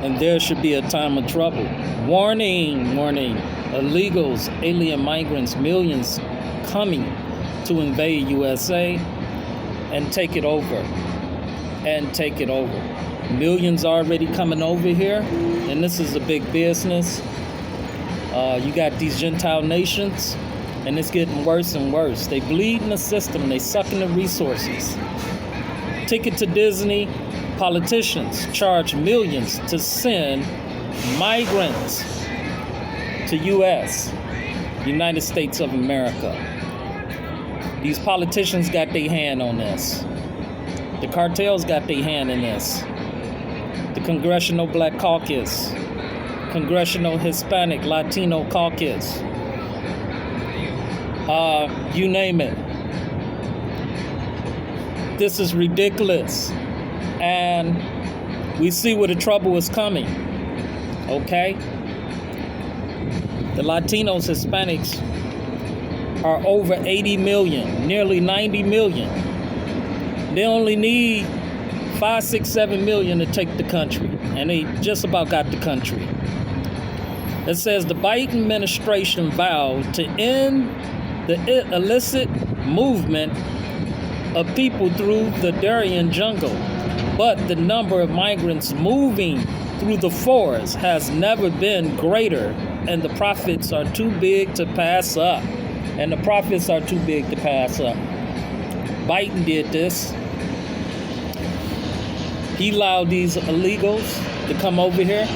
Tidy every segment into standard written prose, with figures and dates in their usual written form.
and there should be a time of trouble. Warning, warning, illegals, alien migrants, millions coming to invade USA and take it over. Millions already coming over here, and this is a big business. You got these Gentile nations, and it's getting worse and worse. They bleed in the system. They sucking the resources. Ticket to Disney. Politicians charge millions to send migrants to U.S., United States of America. These politicians got their hand on this. The cartels got their hand in this. The Congressional Black Caucus, Congressional Hispanic Latino Caucus, you name it. This is ridiculous. And we see where the trouble is coming. Okay? The Latinos, Hispanics are over 80 million, nearly 90 million. They only need 5, 6, 7 million to take the country. And they just about got the country. It says the Biden administration vowed to end the illicit movement of people through the Darien jungle. But the number of migrants moving through the forest has never been greater, and the profits are too big to pass up. Biden did this. He allowed these illegals to come over here.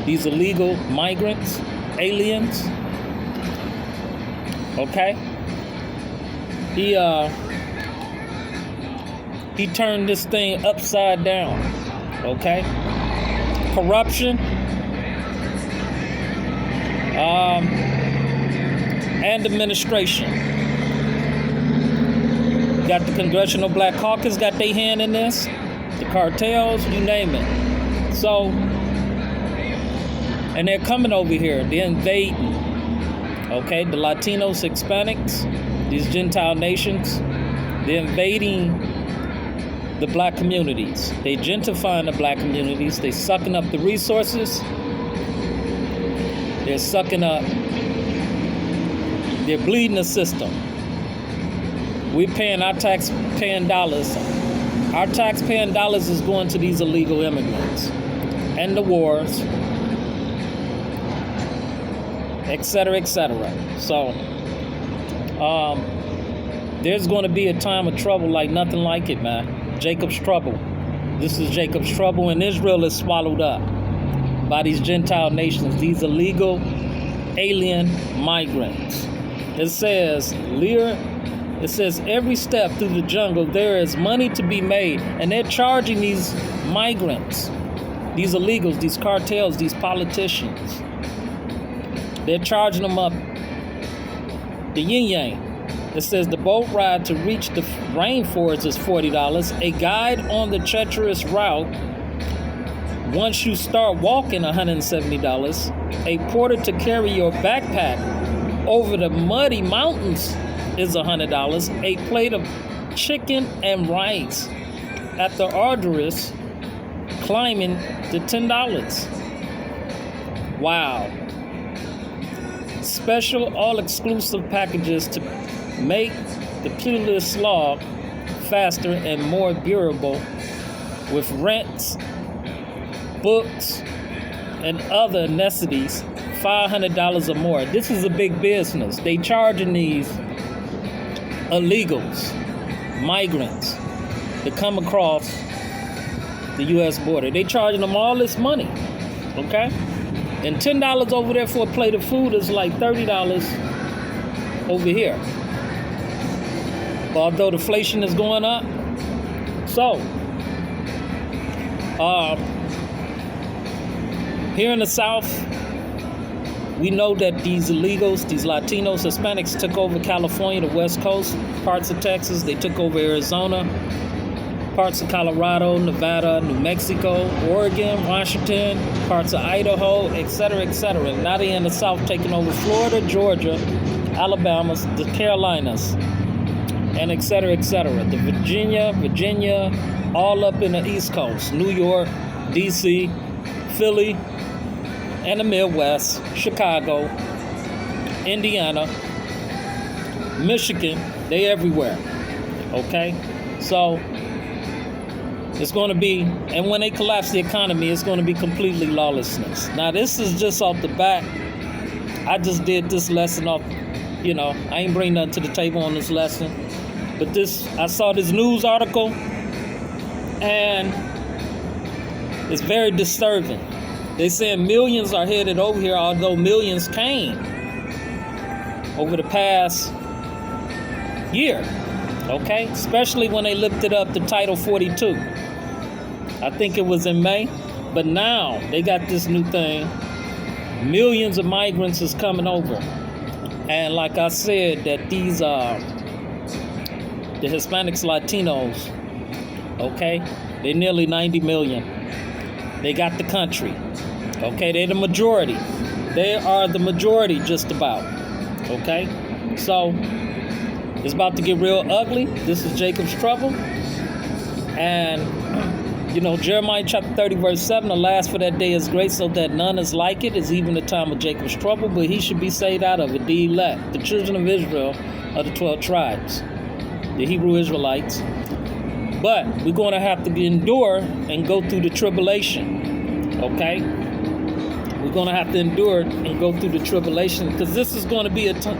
These illegal migrants, aliens. Okay? He turned this thing upside down. Okay? Corruption. And administration. Got the Congressional Black Caucus, got their hand in this. The cartels, you name it. So, and they're coming over here. They're invading. Okay? The Latinos, Hispanics, these Gentile nations, they're invading the black communities. They gentrifying the black communities. They sucking up the resources. They're sucking up. They're bleeding the system. We're paying our tax-paying dollars. Our tax-paying dollars is going to these illegal immigrants and the wars, etc., etc. So, there's going to be a time of trouble like nothing like it, man. Jacob's trouble. This is Jacob's trouble, and Israel is swallowed up by these Gentile nations, these illegal alien migrants. It says every step through the jungle there is money to be made, and they're charging these migrants, these illegals, these cartels, these politicians. They're charging them up the yin-yang. It says the boat ride to reach the rainforest is $40. A guide on the treacherous route, once you start walking, $170. A porter to carry your backpack over the muddy mountains is $100. A plate of chicken and rice at the arduous climbing to $10. Wow. Special all-exclusive packages to make the peerless slog faster and more durable with rents, books, and other necessities, $500 or more. This is a big business. They charging these illegals, migrants, to come across the U.S. border. They charging them all this money, okay? And $10 over there for a plate of food is like $30 over here. Although the inflation is going up. So, here in the South, we know that these illegals, these Latinos, Hispanics took over California, the West Coast, parts of Texas. They took over Arizona, parts of Colorado, Nevada, New Mexico, Oregon, Washington, parts of Idaho, etc., etc. And now they're in the South taking over Florida, Georgia, Alabama, the Carolinas, and etc., etc. The Virginia, all up in the East Coast, New York, D.C., Philly, and the Midwest, Chicago, Indiana, Michigan, they everywhere, okay? So it's going to be, and when they collapse the economy, it's going to be completely lawlessness. Now, this is just off the bat. I just did this lesson off, I ain't bring nothing to the table on this lesson. But I saw this news article, and it's very disturbing. They saying millions are headed over here, although millions came over the past year, okay? Especially when they lifted up the Title 42. I think it was in May, but now they got this new thing. Millions of migrants is coming over. And like I said, that these the Hispanics, Latinos, okay? They're nearly 90 million. They got the country, okay? They're the majority. They are the majority just about, okay? So it's about to get real ugly. This is Jacob's trouble. And, Jeremiah chapter 30, verse 7, the last for that day is great, so that none is like it. It's even the time of Jacob's trouble, but he should be saved out of it, the elect, the children of Israel of the 12 tribes, the Hebrew Israelites. But we're going to have to endure and go through the tribulation, okay? We're going to have to endure and go through the tribulation, because this is going to be a time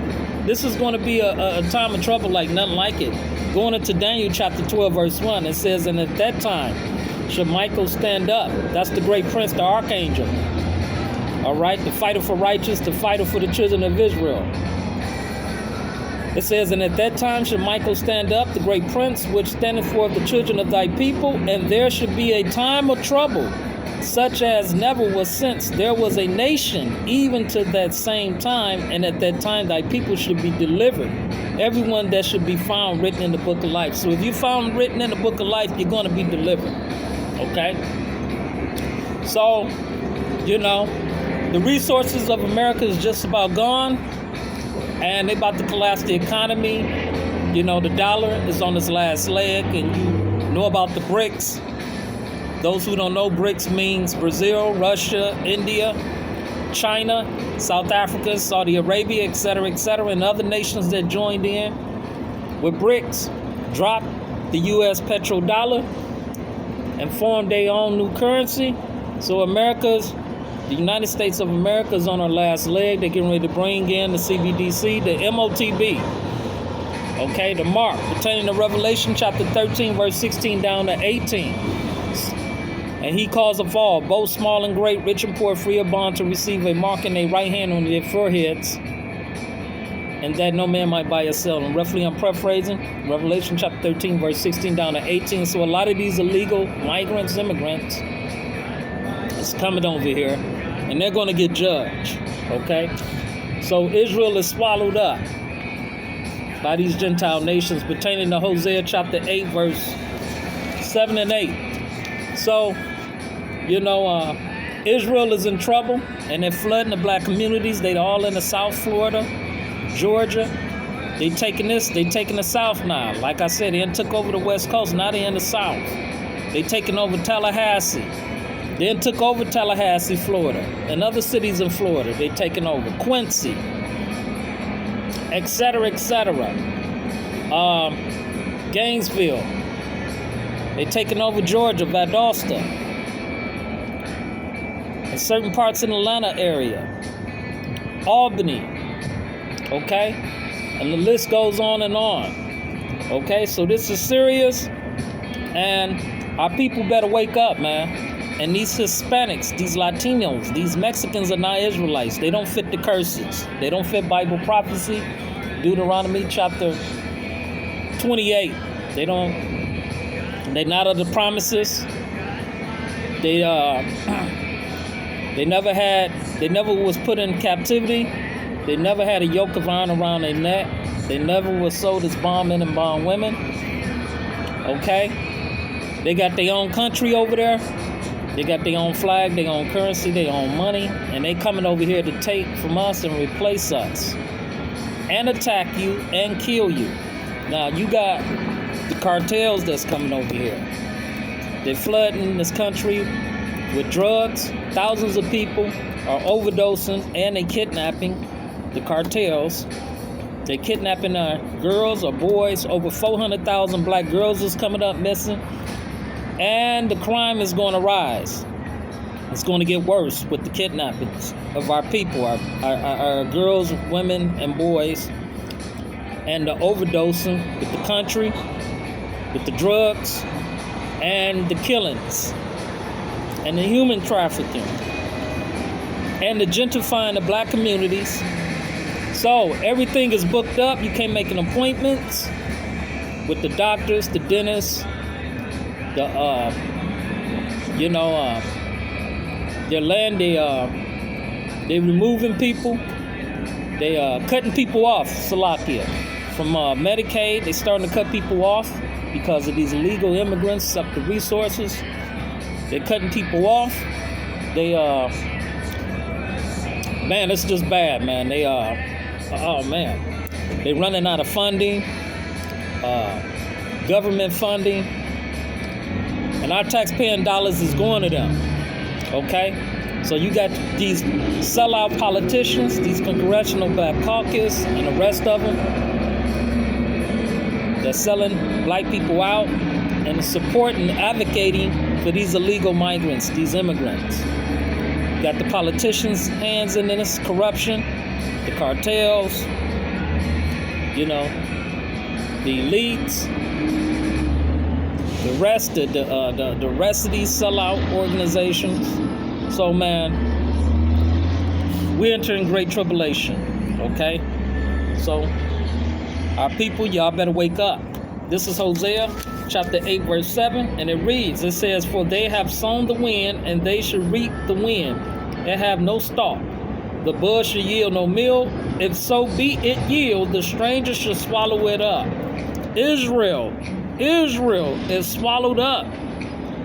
of trouble like nothing like it. Going into Daniel chapter 12, verse 1, it says, and at that time shall Michael stand up. That's the great prince, the archangel. All right, the fighter for righteousness, the fighter for the children of Israel. It says, and at that time shall Michael stand up, the great prince, which standeth for the children of thy people, and there should be a time of trouble, such as never was since there was a nation, even to that same time, and at that time thy people should be delivered. Everyone that should be found written in the book of life. So if you're found written in the book of life, you're going to be delivered. Okay? So, the resources of America is just about gone. And they about to collapse the economy. The dollar is on its last leg. And you know about the BRICS. Those who don't know, BRICS means Brazil, Russia, India, China, South Africa, Saudi Arabia, etc., and other nations that joined in with BRICS dropped the U.S. petrodollar and formed their own new currency. So the United States of America is on our last leg. They're getting ready to bring in the CBDC, the MOTB, okay, the mark pertaining to Revelation chapter 13, verse 16 down to 18. And he caused of all, both small and great, rich and poor, free or bond, to receive a mark in their right hand on their foreheads, and that no man might buy or sell. And roughly, I'm paraphrasing, Revelation chapter 13, verse 16 down to 18. So a lot of these illegal migrants, immigrants, is coming over here, and they're going to get judged, okay? So Israel is swallowed up by these Gentile nations, pertaining to Hosea chapter 8, verse 7 and 8. So, Israel is in trouble, and they're flooding the black communities. They're all in the South, Florida, Georgia. They taking the South now. Like I said, they took over the West Coast. Now they're in the South. They taking over Tallahassee. Then took over Tallahassee, Florida, and other cities in Florida. They taking over Quincy, etc., Gainesville. They taking over Georgia, Valdosta, and certain parts in the Atlanta area, Albany, okay? And the list goes on and on, okay? So this is serious, and our people better wake up, man. And these Hispanics, these Latinos, these Mexicans are not Israelites. They don't fit the curses. They don't fit Bible prophecy, Deuteronomy chapter 28. They're not of the promises. They never was put in captivity. They never had a yoke of iron around their neck. They never was sold as bondmen and bondwomen. Okay? They got their own country over there. They got their own flag, their own currency, their own money, and they coming over here to take from us and replace us and attack you and kill you. Now, you got the cartels that's coming over here. They're flooding this country with drugs. Thousands of people are overdosing, and they kidnapping the cartels. They're kidnapping girls or boys. Over 400,000 black girls is coming up missing. And the crime is going to rise. It's going to get worse with the kidnappings of our people, our girls, women, and boys, and the overdosing with the country, with the drugs, and the killings, and the human trafficking, and the gentrifying of black communities. So everything is booked up. You can't make an appointments with the doctors, the dentists, they're removing people. They cutting people off, Salakia, from Medicaid. They starting to cut people off because of these illegal immigrants suck the resources. They're cutting people off. They man, it's just bad, man. They they're running out of funding, government funding, and our taxpaying dollars is going to them. Okay, so you got these sellout politicians, these congressional black caucus, and the rest of them. They're selling black people out and supporting, advocating for these illegal migrants, these immigrants. You got the politicians' hands in this corruption, the cartels, the elites, the rest of these sellout organizations. So, man, we're entering great tribulation, okay? So, our people, y'all better wake up. This is Hosea, chapter 8, verse 7, and it reads, it says, "For they have sown the wind, and they shall reap the wind. They have no stalk. The bud shall yield no meal. If so be it yield, the stranger shall swallow it up." Israel is swallowed up.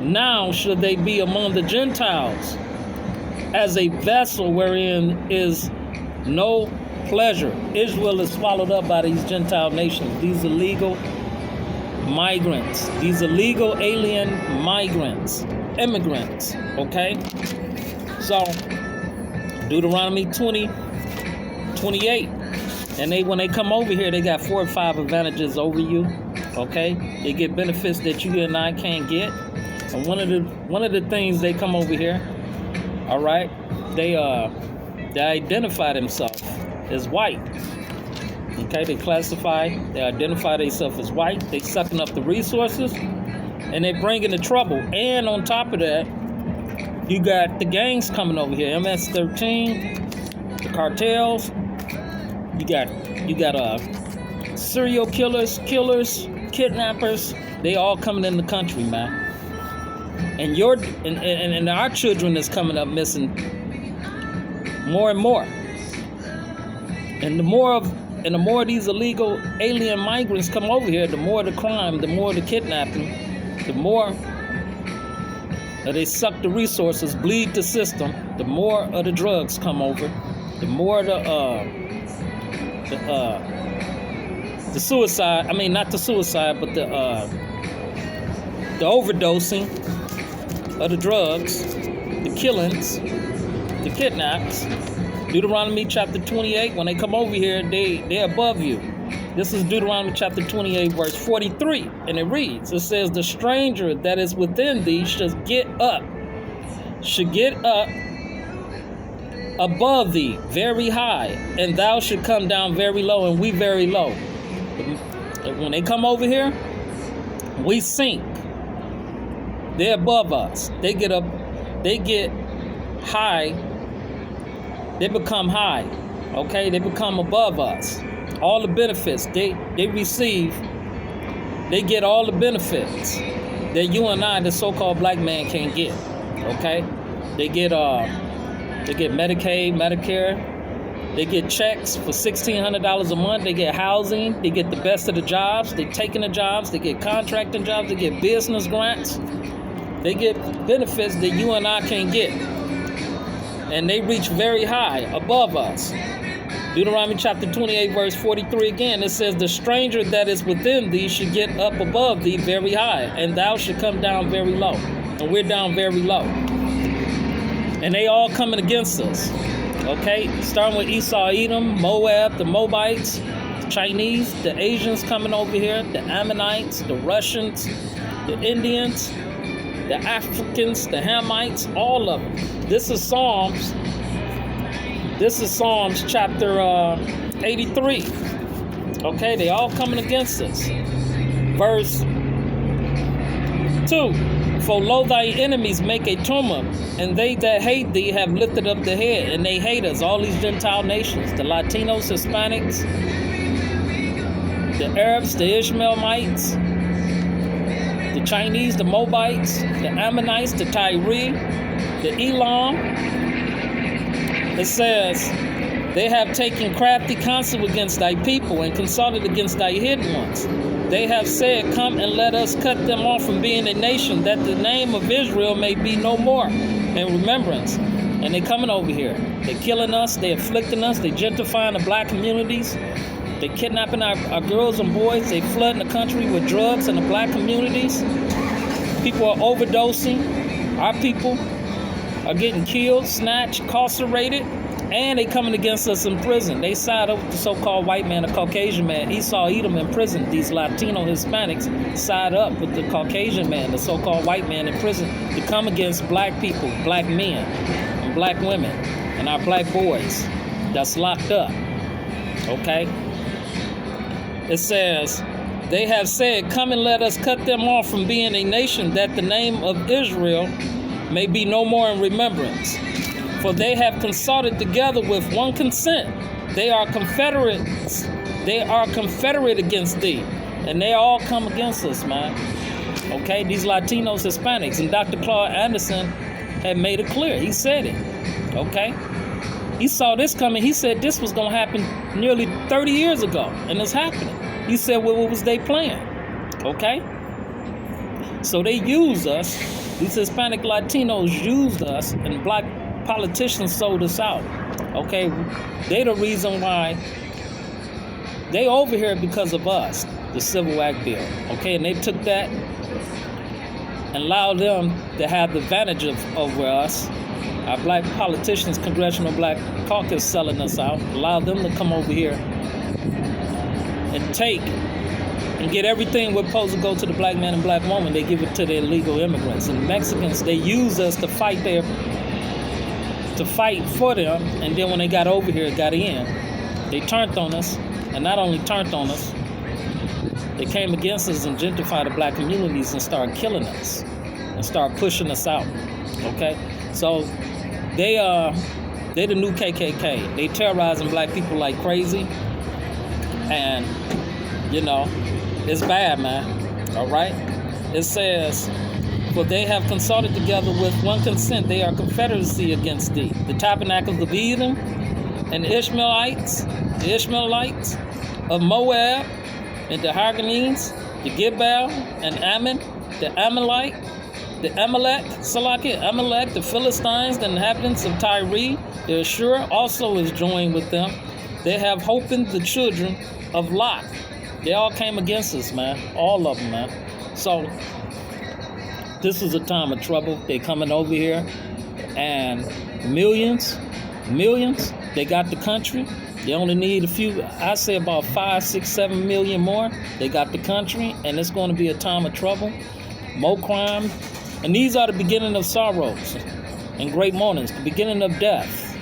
Now should they be among the Gentiles, as a vessel wherein is no pleasure. Israel is swallowed up by these Gentile nations, these illegal migrants, these illegal alien migrants, immigrants, okay? So, Deuteronomy 20:28. And when they come over here, they got 4 or 5 advantages over you, okay? They get benefits that you and I can't get. And one of the things they come over here, all right, they identify themselves as white. Okay, they identify themselves as white. They sucking up the resources, and they bringing the trouble. And on top of that, you got the gangs coming over here, MS-13, the cartels. You got serial killers, kidnappers. They all coming in the country, man. And our children is coming up missing more and more. And the more of these illegal alien migrants come over here, the more the crime, the more the kidnapping, the more they suck the resources, bleed the system, the more of the drugs come over, the more the suicide, I mean not the suicide, but the overdosing of the drugs, the killings, the kidnaps. Deuteronomy chapter 28, when they come over here, they're above you. This is Deuteronomy chapter 28, verse 43, and it reads, it says, "The stranger that is within thee shall get up above thee very high, and thou shalt come down very low," and we very low. When they come over here, we sink. They're above us. They get high. They become high. Okay? They become above us. All the benefits they receive, they get all the benefits that you and I, the so-called black man, can't get. Okay? They get Medicaid, Medicare. They get checks for $1,600 a month. They get housing. They get the best of the jobs. They taking the jobs. They get contracting jobs. They get business grants. They get benefits that you and I can't get. And they reach very high above us. Deuteronomy chapter 28, verse 43 again, it says, the stranger that is within thee should get up above thee very high, and thou should come down very low. And we're down very low. And they all coming against us. Okay? Starting with Esau, Edom, Moab, the Moabites, the Chinese, the Asians coming over here, the Ammonites, the Russians, the Indians, the Africans, the Hamites, all of them. This is Psalms chapter 83. Okay, they all coming against us. Verse 2. For lo, thy enemies make a tumult, and they that hate thee have lifted up the head, and they hate us, all these Gentile nations, the Latinos, Hispanics, the Arabs, the Ishmaelites, the Chinese, the Moabites, the Ammonites, the Tyre, the Elam. It says, they have taken crafty counsel against thy people and consulted against thy hidden ones. They have said, come and let us cut them off from being a nation, that the name of Israel may be no more in remembrance. And they coming over here. They killing us, they afflicting us, they gentrifying the black communities, they kidnapping our girls and boys, they flooding the country with drugs in the black communities. People are overdosing. Our people are getting killed, snatched, incarcerated, and they coming against us in prison. They side up with the so-called white man, the Caucasian man. Esau, Edom in prison. These Latino Hispanics side up with the Caucasian man, the so-called white man in prison, to come against black people, black men, and black women, and our black boys that's locked up. Okay? It says, they have said, come and let us cut them off from being a nation, that the name of Israel may be no more in remembrance. For they have consulted together with one consent. They are confederates. They are confederate against thee. And they all come against us, man. Okay, these Latinos, Hispanics. And Dr. Claude Anderson had made it clear. He said it. Okay? He saw this coming. He said this was going to happen nearly 30 years ago. And it's happening. He said, well, what was they plan? Okay? So they use us. These Hispanic Latinos used us, and black politicians sold us out. Okay? They the reason why they over here because of us, the Civil Act bill. Okay? And they took that and allowed them to have the advantage over us. Our black politicians, Congressional Black Caucus selling us out, allowed them to come over here and take and get everything we're supposed to go to the black man and black woman. They give it to the illegal immigrants. And Mexicans, they use us to fight for them, and then when they got over here, got in, they turned on us, and not only turned on us, they came against us and gentrified the black communities and started killing us and started pushing us out. Okay? So they the new KKK. They terrorizing black people like crazy, and you know, it's bad, man. All right? It says, for they have consulted together with one consent. They are confederacy against thee. The tabernacles of Edom and the Ishmaelites of Moab, and the Hagarenes, the Gibal and Ammon, the Amalek, the Philistines, the inhabitants of Tyre, the Ashur also is joined with them. They have opened the children of Lot. They all came against us, man. All of them, man. So this is a time of trouble. They coming over here, and millions, they got the country. They only need a few, I say about 5, 6, 7 million more. They got the country, and it's going to be a time of trouble, more crime. And these are the beginning of sorrows and great mournings, the beginning of death,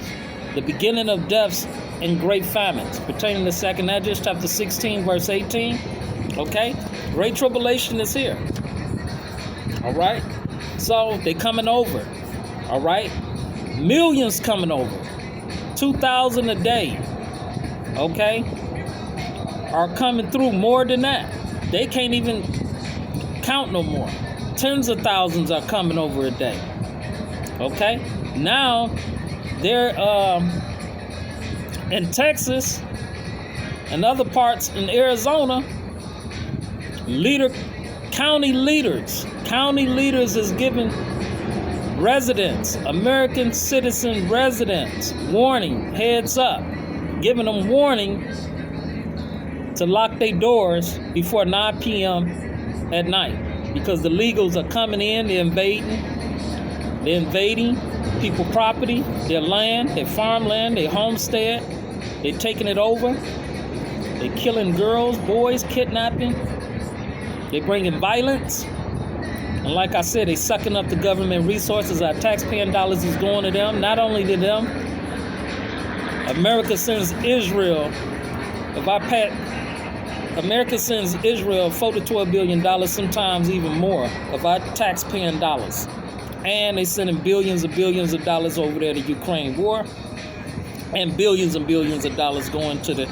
the beginning of deaths and great famines, pertaining to 2nd Esdras chapter 16, verse 18. Okay? Great tribulation is here. All right? So they coming over. All right? Millions coming over. 2,000 a day. Okay? Are coming through, more than that. They can't even count no more. Tens of thousands are coming over a day. Okay? Now, they're in Texas and other parts in Arizona, county leaders is giving residents, American citizen residents, warning, heads up. giving them warning to lock their doors before 9 p.m. at night, because the illegals are coming in, they're invading people's property, their land, their farmland, their homestead. They're taking it over. They're killing girls, boys, kidnapping. They're bringing violence. And like I said, they're sucking up the government resources. Our taxpaying dollars is going to them. Not only to them, America sends Israel, America sends Israel $4 to $12 billion, sometimes even more, of our taxpaying dollars. And they're sending billions of dollars over there to Ukraine war. And billions of dollars going to the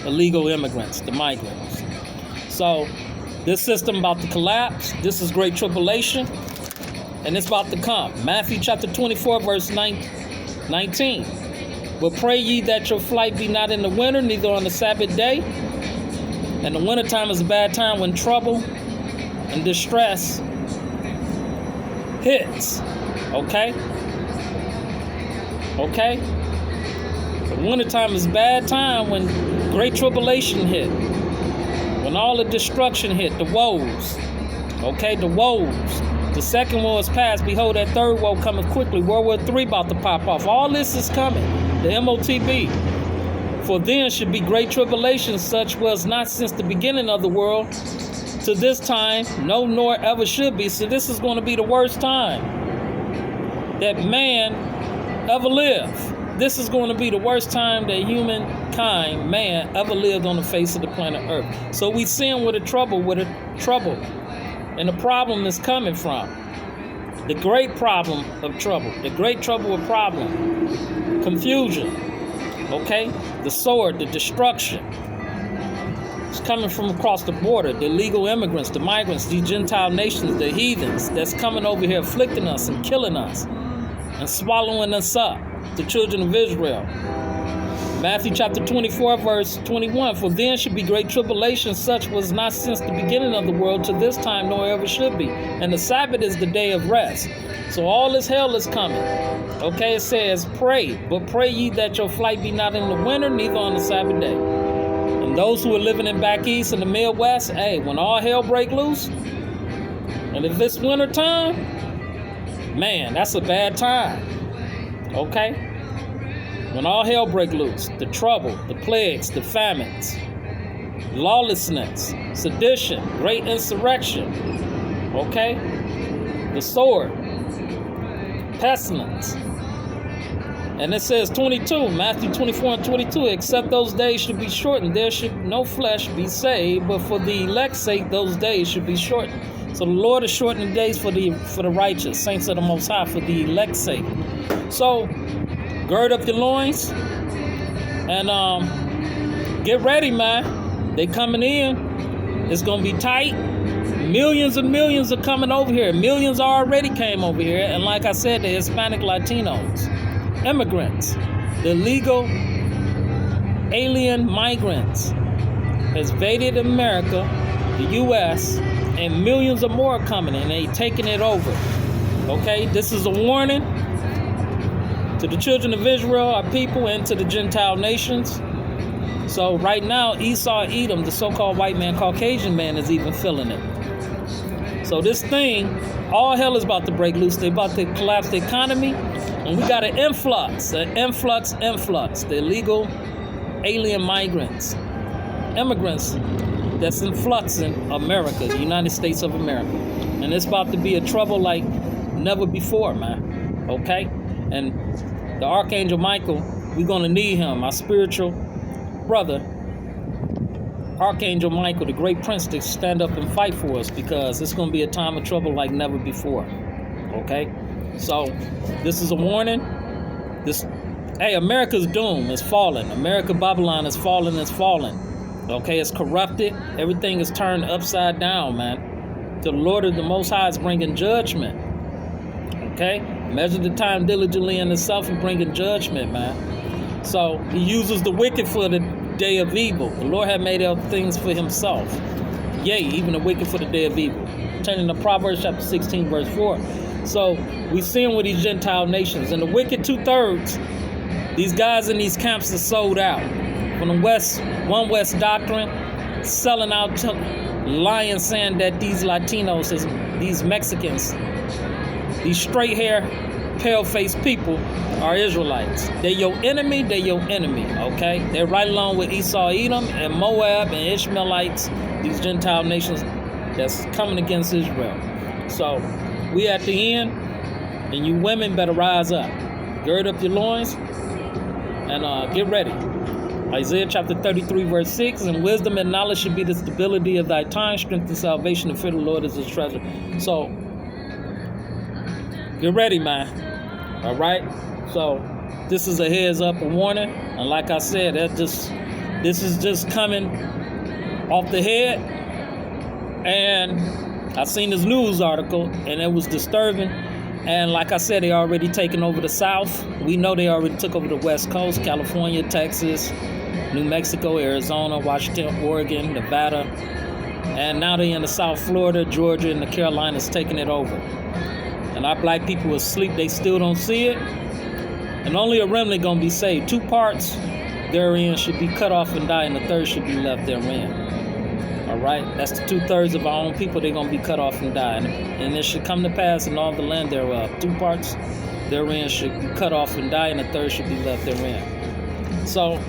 illegal immigrants, the migrants. So this system about to collapse. This is great tribulation. And it's about to come. Matthew chapter 24, verse 19. But pray ye that your flight be not in the winter, neither on the Sabbath day. And the wintertime is a bad time when trouble and distress hits. Okay? Okay? The wintertime is a bad time when great tribulation hit. When all the destruction hit, the woes. Okay? The woes. The second woe is past. Behold, that third woe cometh quickly. World War III about to pop off. All this is coming. The MOTB. For then should be great tribulation, such was not since the beginning of the world to this time, no, nor ever should be. So this is going to be the worst time that man ever lived. This is going to be the worst time that humankind, man, ever lived on the face of the planet Earth. So we see where the trouble, and the problem is coming from. The great problem of trouble. The great trouble of problem. Confusion. Okay? The sword, the destruction. It's coming from across the border. The illegal immigrants, the migrants, these Gentile nations, the heathens that's coming over here afflicting us and killing us and swallowing us up. The children of Israel. Matthew chapter 24, verse 21. For then should be great tribulation, such was not since the beginning of the world to this time, nor ever should be. And the Sabbath is the day of rest. So all this hell is coming. Okay, it says, pray, but pray ye that your flight be not in the winter, neither on the Sabbath day. And those who are living in back east and the Midwest, hey, when all hell break loose, and if it's winter time, man, that's a bad time. Okay? When all hell break loose, the trouble, the plagues, the famines, lawlessness, sedition, great insurrection, okay? The sword, pestilence. And it says 22, Matthew 24 and 22, except those days should be shortened, there should no flesh be saved, but for the elect's sake, those days should be shortened. So the Lord is shortening days for the righteous, saints of the Most High, for the elect's sake. So gird up your loins and get ready, man. They coming in. It's gonna be tight. Millions and millions are coming over here. Millions already came over here. And like I said, the Hispanic Latinos, immigrants, the illegal alien migrants has invaded America, the U.S., and millions of more are coming and they taking it over. Okay, this is a warning to the children of Israel, our people, and to the Gentile nations. So right now, Esau, Edom, the so-called white man, Caucasian man, is even feeling it. So this thing, all hell is about to break loose. They're about to collapse the economy. And we got an influx. The illegal alien migrants, immigrants that's influxing America, the United States of America. And it's about to be a trouble like never before, man. Okay? And the Archangel Michael, we're going to need him, our spiritual brother, Archangel Michael, the great prince, to stand up and fight for us, because it's going to be a time of trouble like never before. Okay? So, this is a warning. America's doom is falling. America, Babylon is falling, Okay, it's corrupted. Everything is turned upside down, man. The Lord of the Most High is bringing judgment. Okay? Measure the time diligently in itself and bringing judgment, man. So, he uses the wicked for the day of evil. The Lord had made all things for himself. Yea, even the wicked for the day of evil. Turning to Proverbs chapter 16, verse 4. So, we see him with these Gentile nations. And the wicked 2/3 These guys in these camps are sold out. From the West, One West doctrine, selling out to lying, saying that these Latinos, these Mexicans, these straight hair, pale-faced people are Israelites. They're your enemy, okay? They're right along with Esau, Edom, and Moab, and Ishmaelites, these Gentile nations that's coming against Israel. So, we at the end, and you women better rise up. Gird up your loins, and get ready. Isaiah chapter 33, verse 6, and wisdom and knowledge should be the stability of thy time, strength and salvation, and fear of the Lord is his treasure. So, get ready, man. All right? So, this is a heads up, a warning. And like I said, this is just coming off the head. And I seen this news article, and it was disturbing. And like I said, they already taken over the South. We know they already took over the West Coast, California, Texas, New Mexico, Arizona, Washington, Oregon, Nevada. And now they're in the South Florida, Georgia, and the Carolinas taking it over. And our black people asleep, they still don't see it. And only a remnant gonna be saved. 2 parts therein should be cut off and die, and the third should be left therein. All right, that's the 2/3 of our own people. They're gonna be cut off and die, and it should come to pass in all the land thereof. 2 parts therein should be cut off and die, and the third should be left therein. So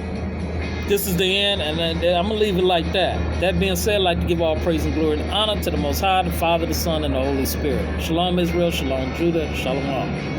this is the end, and then I'm gonna leave it like that. That being said, I'd like to give all praise and glory and honor to the Most High, the Father, the Son, and the Holy Spirit. Shalom Israel, Shalom Judah, Shalom.